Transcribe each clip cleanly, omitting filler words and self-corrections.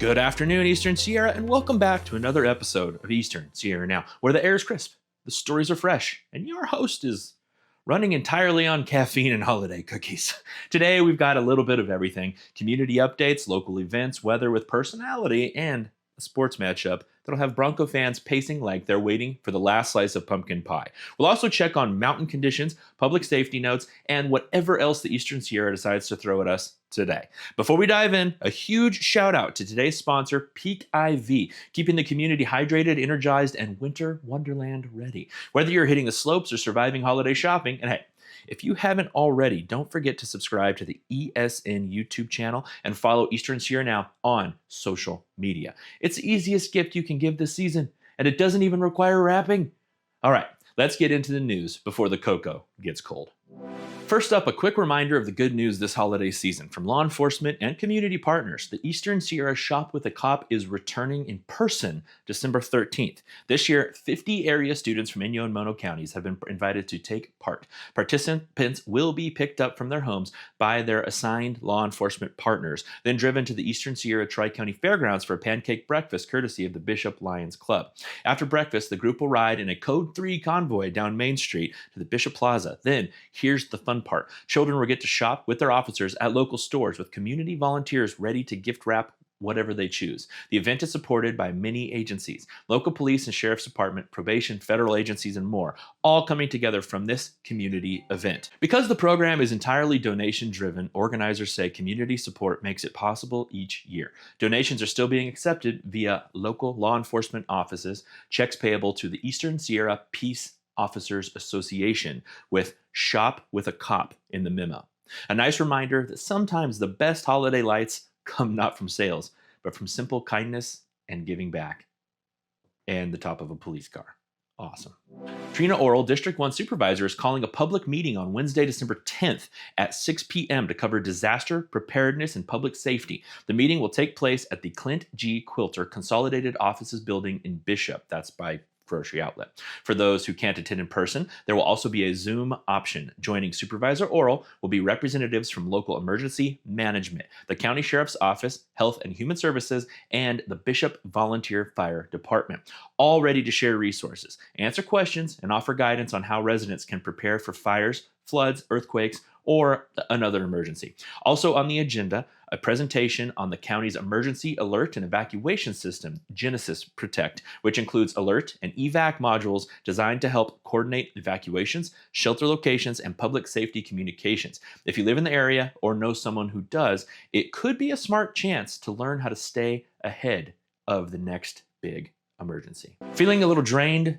Good afternoon, Eastern Sierra, and welcome back to another episode of Eastern Sierra Now, where the air is crisp, the stories are fresh, and your host is running entirely on caffeine and holiday cookies. Today, we've got a little bit of everything: community updates, local events, weather with personality, and a sports matchup that'll have Bronco fans pacing like they're waiting for the last slice of pumpkin pie. We'll also check on mountain conditions, public safety notes, and whatever else the Eastern Sierra decides to throw at us today. Before we dive in, a huge shout out to today's sponsor, Peak IV, keeping the community hydrated, energized, and winter wonderland ready. Whether you're hitting the slopes or surviving holiday shopping, and hey, if you haven't already, don't forget to subscribe to the ESN YouTube channel and follow Eastern Sierra Now on social media. It's the easiest gift you can give this season, and it doesn't even require wrapping. All right, let's get into the news before the cocoa gets cold. First up, a quick reminder of the good news this holiday season from law enforcement and community partners. The Eastern Sierra Shop with a Cop is returning in person December 13th. This year, 50 area students from Inyo and Mono counties have been invited to take part. Participants will be picked up from their homes by their assigned law enforcement partners, then driven to the Eastern Sierra Tri-County Fairgrounds for a pancake breakfast courtesy of the Bishop Lions Club. After breakfast, the group will ride in a Code 3 convoy down Main Street to the Bishop Plaza. Then, here's the fun part. Children will get to shop with their officers at local stores with community volunteers ready to gift wrap whatever they choose. The event is supported by many agencies: local police and sheriff's department, probation, federal agencies, and more, all coming together from this community event. Because the program is entirely donation driven, organizers say community support makes it possible each year. Donations are still being accepted via local law enforcement offices, checks payable to the Eastern Sierra Peace Officers Association, with Shop with a Cop in the memo. A nice reminder that sometimes the best holiday lights come not from sales, but from simple kindness and giving back. And the top of a police car. Awesome. Trina Oral, District 1 Supervisor, is calling a public meeting on Wednesday, December 10th at 6 p.m. to cover disaster preparedness and public safety. The meeting will take place at the Clint G. Quilter Consolidated Offices Building in Bishop. That's by grocery outlet. For those who can't attend in person, there will also be a Zoom option. Joining Supervisor Oral will be representatives from local emergency management, the County Sheriff's Office, Health and Human Services, and the Bishop Volunteer Fire Department, all ready to share resources, answer questions, and offer guidance on how residents can prepare for fires, floods, earthquakes, or another emergency. Also on the agenda, a presentation on the county's emergency alert and evacuation system, Genesis Protect, which includes alert and evac modules designed to help coordinate evacuations, shelter locations, and public safety communications. If you live in the area or know someone who does, it could be a smart chance to learn how to stay ahead of the next big emergency. Feeling a little drained?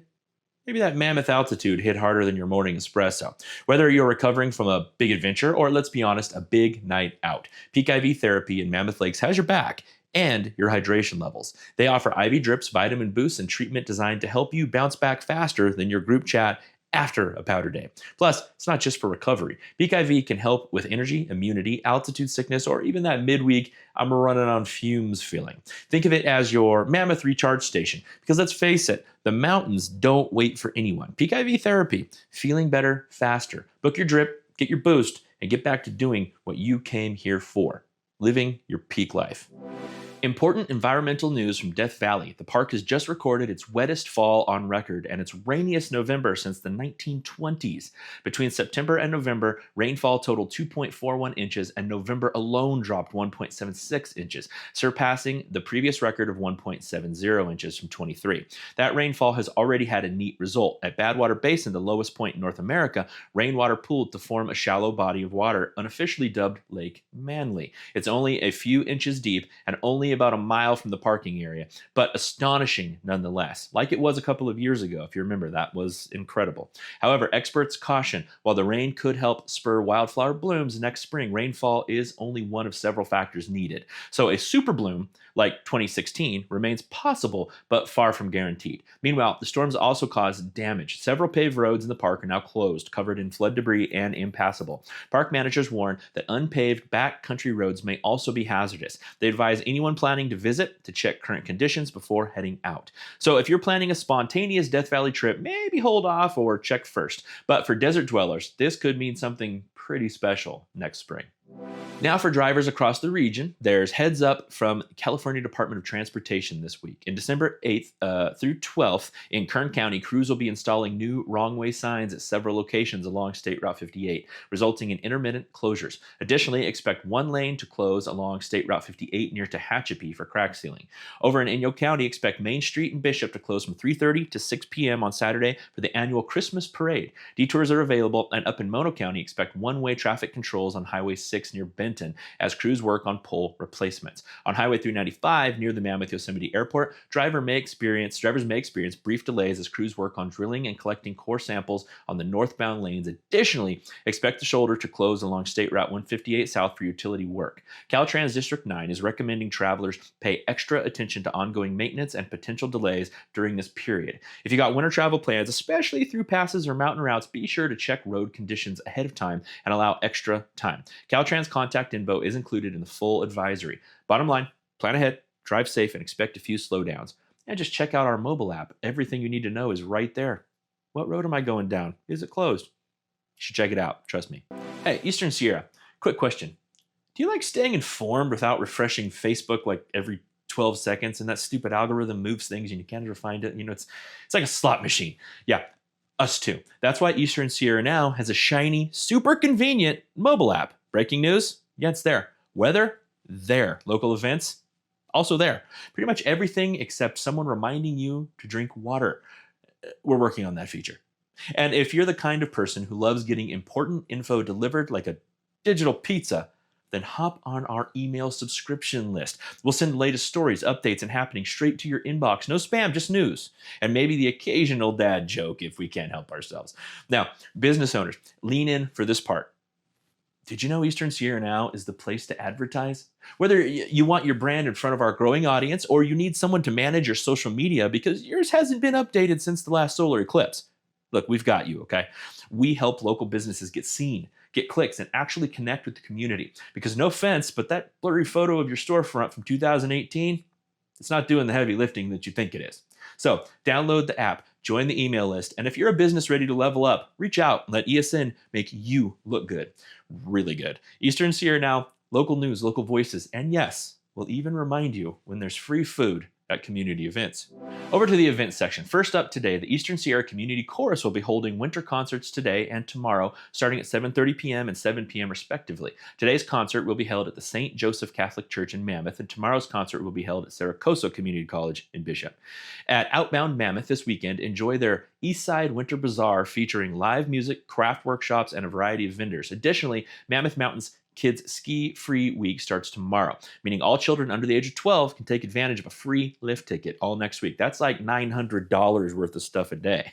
Maybe that Mammoth altitude hit harder than your morning espresso. Whether you're recovering from a big adventure or, let's be honest, a big night out, Peak IV Therapy in Mammoth Lakes has your back and your hydration levels. They offer IV drips, vitamin boosts, and treatment designed to help you bounce back faster than your group chat after a powder day. Plus, it's not just for recovery. Peak IV can help with energy, immunity, altitude sickness, or even that midweek I'm running on fumes feeling. Think of it as your Mammoth recharge station, because let's face it, the mountains don't wait for anyone. Peak IV Therapy, feeling better faster. Book your drip, get your boost, and get back to doing what you came here for: living your peak life. Important environmental news from Death Valley. The park has just recorded its wettest fall on record and its rainiest November since the 1920s. Between September and November, rainfall totaled 2.41 inches, and November alone dropped 1.76 inches, surpassing the previous record of 1.70 inches from 23. That rainfall has already had a neat result. At Badwater Basin, the lowest point in North America, rainwater pooled to form a shallow body of water, unofficially dubbed Lake Manly. It's only a few inches deep and only about a mile from the parking area, but astonishing nonetheless. Like it was a couple of years ago, if you remember, that was incredible. However, experts caution, while the rain could help spur wildflower blooms next spring, rainfall is only one of several factors needed. So a super bloom like 2016 remains possible, but far from guaranteed. Meanwhile, the storms also caused damage. Several paved roads in the park are now closed, covered in flood debris and impassable. Park managers warn that unpaved backcountry roads may also be hazardous. They advise anyone planning to visit to check current conditions before heading out. So if you're planning a spontaneous Death Valley trip, maybe hold off or check first. But for desert dwellers, this could mean something pretty special next spring. Now for drivers across the region, there's heads up from California Department of Transportation this week. In December 8th through 12th in Kern County, crews will be installing new wrong-way signs at several locations along State Route 58, resulting in intermittent closures. Additionally, expect one lane to close along State Route 58 near Tehachapi for crack sealing. Over in Inyo County, expect Main Street and Bishop to close from 3:30 to 6 p.m. on Saturday for the annual Christmas parade. Detours are available, and up in Mono County, expect one-way traffic controls on Highway 6 near Benton as crews work on pole replacements. On Highway 395 near the Mammoth Yosemite Airport, drivers may experience brief delays as crews work on drilling and collecting core samples on the northbound lanes. Additionally, expect the shoulder to close along State Route 158 South for utility work. Caltrans District 9 is recommending travelers pay extra attention to ongoing maintenance and potential delays during this period. If you got winter travel plans, especially through passes or mountain routes, be sure to check road conditions ahead of time and allow extra time. Caltrans contact info is included in the full advisory. Bottom line, plan ahead, drive safe, and expect a few slowdowns. And just check out our mobile app. Everything you need to know is right there. What road am I going down? Is it closed? You should check it out. Trust me. Hey, Eastern Sierra, quick question. Do you like staying informed without refreshing Facebook like every 12 seconds and that stupid algorithm moves things and you can't ever find it? It's like a slot machine. Yeah, us too. That's why Eastern Sierra now has a shiny, super convenient mobile app. Breaking news? Yeah, it's there. Weather? There. Local events? Also there. Pretty much everything except someone reminding you to drink water. We're working on that feature. And if you're the kind of person who loves getting important info delivered like a digital pizza, then hop on our email subscription list. We'll send the latest stories, updates, and happenings straight to your inbox. No spam, just news. And maybe the occasional dad joke if we can't help ourselves. Now, business owners, lean in for this part. Did you know Eastern Sierra now is the place to advertise? Whether you want your brand in front of our growing audience or you need someone to manage your social media because yours hasn't been updated since the last solar eclipse. Look, we've got you, okay? We help local businesses get seen, get clicks, and actually connect with the community. Because no offense, but that blurry photo of your storefront from 2018, it's not doing the heavy lifting that you think it is. So download the app, join the email list, and if you're a business ready to level up, reach out and let ESN make you look good. Really good. Eastern Sierra now, local news, local voices, and yes, we'll even remind you when there's free food at community events. Over to the events section. First up today, the Eastern Sierra Community Chorus will be holding winter concerts today and tomorrow, starting at 7:30 p.m. and 7 p.m. respectively. Today's concert will be held at the St. Joseph Catholic Church in Mammoth, and tomorrow's concert will be held at Saracoso Community College in Bishop. At Outbound Mammoth this weekend, enjoy their Eastside Winter Bazaar featuring live music, craft workshops, and a variety of vendors. Additionally, Mammoth Mountain's Kids Ski Free Week starts tomorrow, meaning all children under the age of 12 can take advantage of a free lift ticket all next week. That's like $900 worth of stuff a day.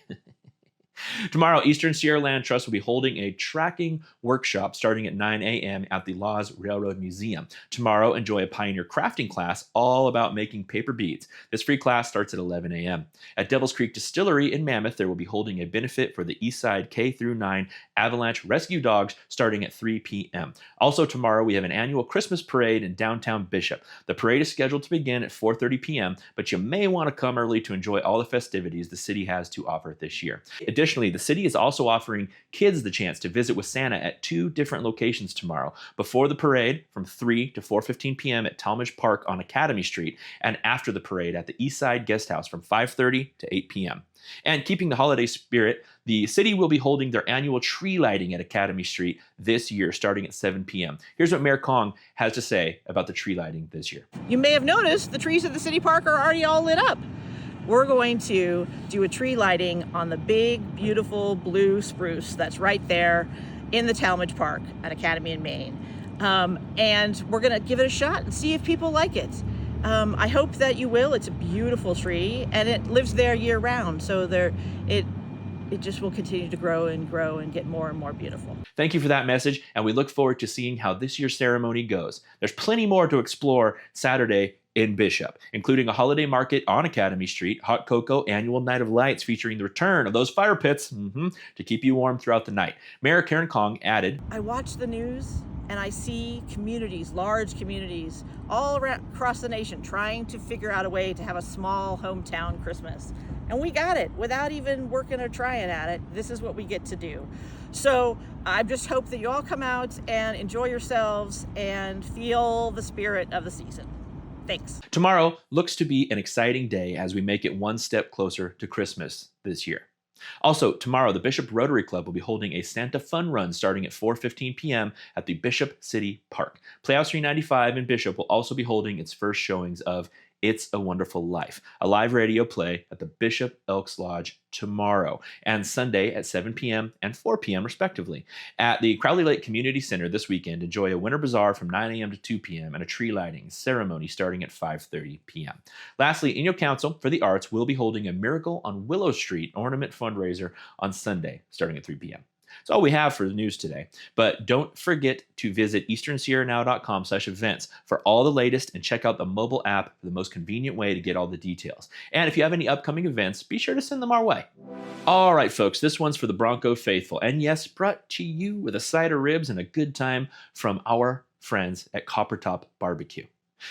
Tomorrow, Eastern Sierra Land Trust will be holding a tracking workshop starting at 9 a.m. at the Laws Railroad Museum. Tomorrow, enjoy a pioneer crafting class all about making paper beads. This free class starts at 11 a.m. At Devil's Creek Distillery in Mammoth, they will be holding a benefit for the Eastside K-9 Avalanche Rescue Dogs starting at 3 p.m. Also tomorrow, we have an annual Christmas parade in downtown Bishop. The parade is scheduled to begin at 4:30 p.m., but you may want to come early to enjoy all the festivities the city has to offer this year. Additionally, the city is also offering kids the chance to visit with Santa at 2 different locations tomorrow. Before the parade, from 3 to 4:15 p.m. at Talmadge Park on Academy Street, and after the parade at the Eastside Guest House from 5:30 to 8 p.m. And keeping the holiday spirit, the city will be holding their annual tree lighting at Academy Street this year, starting at 7 p.m. Here's what Mayor Kong has to say about the tree lighting this year. You may have noticed the trees at the city park are already all lit up. We're going to do a tree lighting on the big, beautiful blue spruce that's right there in the Talmadge Park at Academy in Maine. And we're going to give it a shot and see if people like it. I hope that you will. It's a beautiful tree and it lives there year round. So it just will continue to grow and get more and more beautiful. Thank you for that message, and we look forward to seeing how this year's ceremony goes. There's plenty more to explore Saturday in Bishop, including a holiday market on Academy Street, hot cocoa, annual night of lights featuring the return of those fire pits to keep you warm throughout the night. Mayor Karen Kong added, I watch the news and I see communities, large communities, all around, across the nation trying to figure out a way to have a small hometown Christmas. And we got it without even working or trying at it. This is what we get to do. So I just hope that you all come out and enjoy yourselves and feel the spirit of the season. Thanks. Tomorrow looks to be an exciting day as we make it one step closer to Christmas this year. Also, tomorrow, the Bishop Rotary Club will be holding a Santa Fun Run starting at 4:15 p.m. at the Bishop City Park. Playhouse 395 in Bishop will also be holding its first showings of It's a Wonderful Life, a live radio play at the Bishop Elks Lodge tomorrow and Sunday at 7 p.m. and 4 p.m. respectively. At the Crowley Lake Community Center this weekend, enjoy a winter bazaar from 9 a.m. to 2 p.m. and a tree lighting ceremony starting at 5:30 p.m. Lastly, Inyo Council for the Arts will be holding a Miracle on Willow Street ornament fundraiser on Sunday starting at 3 p.m. That's all we have for the news today. But don't forget to visit easternsierranow.com/events for all the latest and check out the mobile app for the most convenient way to get all the details. And if you have any upcoming events, be sure to send them our way. All right, folks, this one's for the Bronco faithful. And yes, brought to you with a side of ribs and a good time from our friends at Coppertop Barbecue.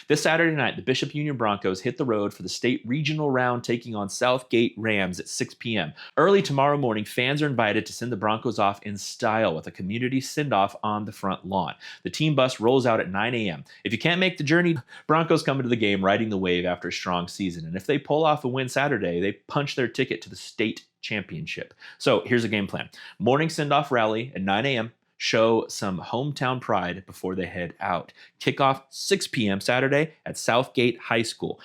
This Saturday night, the Bishop Union Broncos hit the road for the state regional round taking on Southgate Rams at 6 p.m. Early tomorrow morning, fans are invited to send the Broncos off in style with a community send-off on the front lawn. The team bus rolls out at 9 a.m. If you can't make the journey, Broncos come into the game riding the wave after a strong season. And if they pull off a win Saturday, they punch their ticket to the state championship. So here's a game plan. Morning send-off rally at 9 a.m. Show some hometown pride before they head out. Kickoff 6 p.m. Saturday at Southgate High School.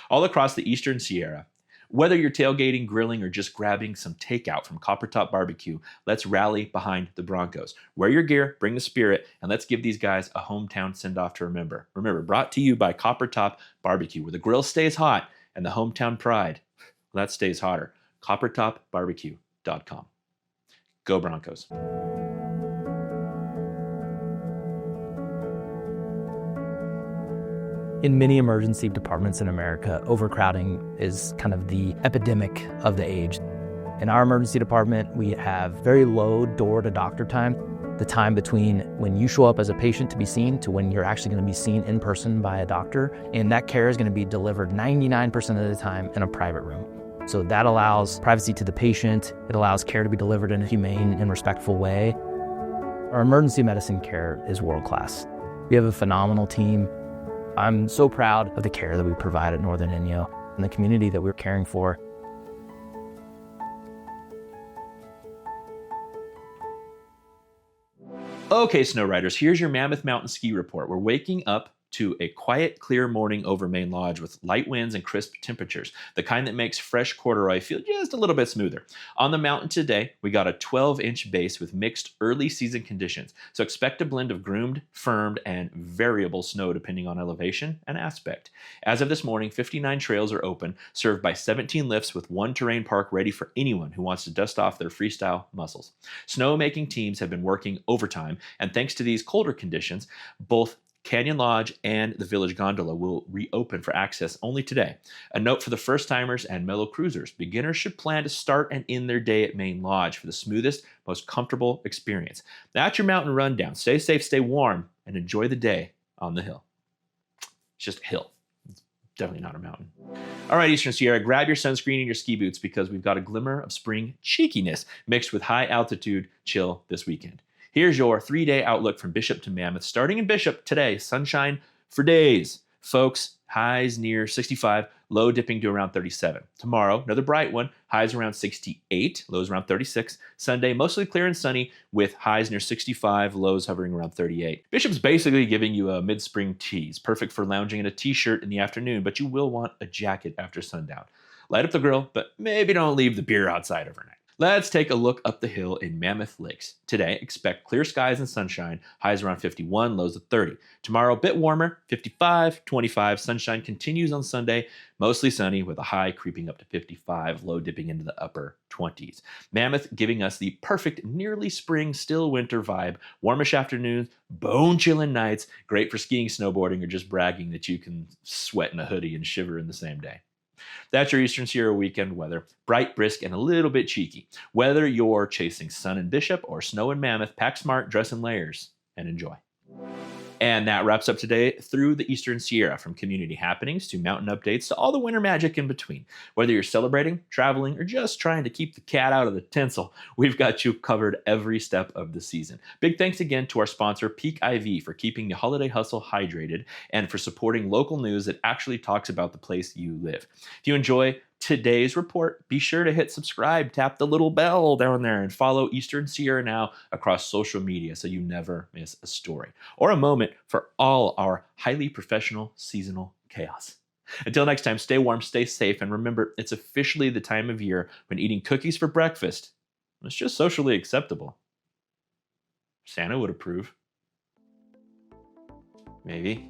All across the Eastern Sierra. Whether you're tailgating, grilling, or just grabbing some takeout from Coppertop Barbecue, let's rally behind the Broncos. Wear your gear, bring the spirit, and let's give these guys a hometown send-off to remember. Remember, brought to you by Coppertop Barbecue, where the grill stays hot and the hometown pride, well, that stays hotter. CoppertopBarbecue.com. Go Broncos. In many emergency departments in America, overcrowding is kind of the epidemic of the age. In our emergency department, we have very low door-to-doctor time, the time between when you show up as a patient to be seen to when you're actually going to be seen in person by a doctor. And that care is going to be delivered 99% of the time in a private room. So that allows privacy to the patient. It allows care to be delivered in a humane and respectful way. Our emergency medicine care is world-class. We have a phenomenal team. I'm so proud of the care that we provide at Northern Inyo and the community that we're caring for. Okay, snow riders, here's your Mammoth Mountain Ski Report. We're waking up to a quiet, clear morning over Main Lodge with light winds and crisp temperatures, the kind that makes fresh corduroy feel just a little bit smoother. On the mountain today, we got a 12-inch base with mixed early season conditions, so expect a blend of groomed, firmed, and variable snow depending on elevation and aspect. As of this morning, 59 trails are open, served by 17 lifts with one terrain park ready for anyone who wants to dust off their freestyle muscles. Snow-making teams have been working overtime, and thanks to these colder conditions, both Canyon Lodge and the Village Gondola will reopen for access only today. A note for the first-timers and mellow cruisers. Beginners should plan to start and end their day at Main Lodge for the smoothest, most comfortable experience. That's your mountain rundown. Stay safe, stay warm, and enjoy the day on the hill. It's just a hill. It's definitely not a mountain. All right, Eastern Sierra, grab your sunscreen and your ski boots because we've got a glimmer of spring cheekiness mixed with high-altitude chill this weekend. Here's your 3-day outlook from Bishop to Mammoth. Starting in Bishop today, sunshine for days. Folks, highs near 65, low dipping to around 37. Tomorrow, another bright one, highs around 68, lows around 36. Sunday, mostly clear and sunny with highs near 65, lows hovering around 38. Bishop's basically giving you a mid-spring tease, perfect for lounging in a t-shirt in the afternoon, but you will want a jacket after sundown. Light up the grill, but maybe don't leave the beer outside overnight. Let's take a look up the hill in Mammoth Lakes. Today, expect clear skies and sunshine, highs around 51, lows of 30. Tomorrow, a bit warmer, 55, 25. Sunshine continues on Sunday, mostly sunny with a high creeping up to 55, low dipping into the upper 20s. Mammoth giving us the perfect nearly spring, still winter vibe. Warmish afternoons, bone-chilling nights, great for skiing, snowboarding, or just bragging that you can sweat in a hoodie and shiver in the same day. That's your Eastern Sierra weekend weather. Bright, brisk, and a little bit cheeky. Whether you're chasing sun in Bishop or snow in Mammoth, pack smart, dress in layers, and enjoy. And that wraps up today through the Eastern Sierra, from community happenings to mountain updates to all the winter magic in between. Whether you're celebrating, traveling, or just trying to keep the cat out of the tinsel, we've got you covered every step of the season. Big thanks again to our sponsor, Peak IV, for keeping the holiday hustle hydrated and for supporting local news that actually talks about the place you live. If you enjoy today's report, be sure to hit subscribe, tap the little bell down there, and follow Eastern Sierra Now across social media so you never miss a story or a moment for all our highly professional seasonal chaos. Until next time, stay warm, stay safe, and remember, it's officially the time of year when eating cookies for breakfast is just socially acceptable. Santa would approve. Maybe.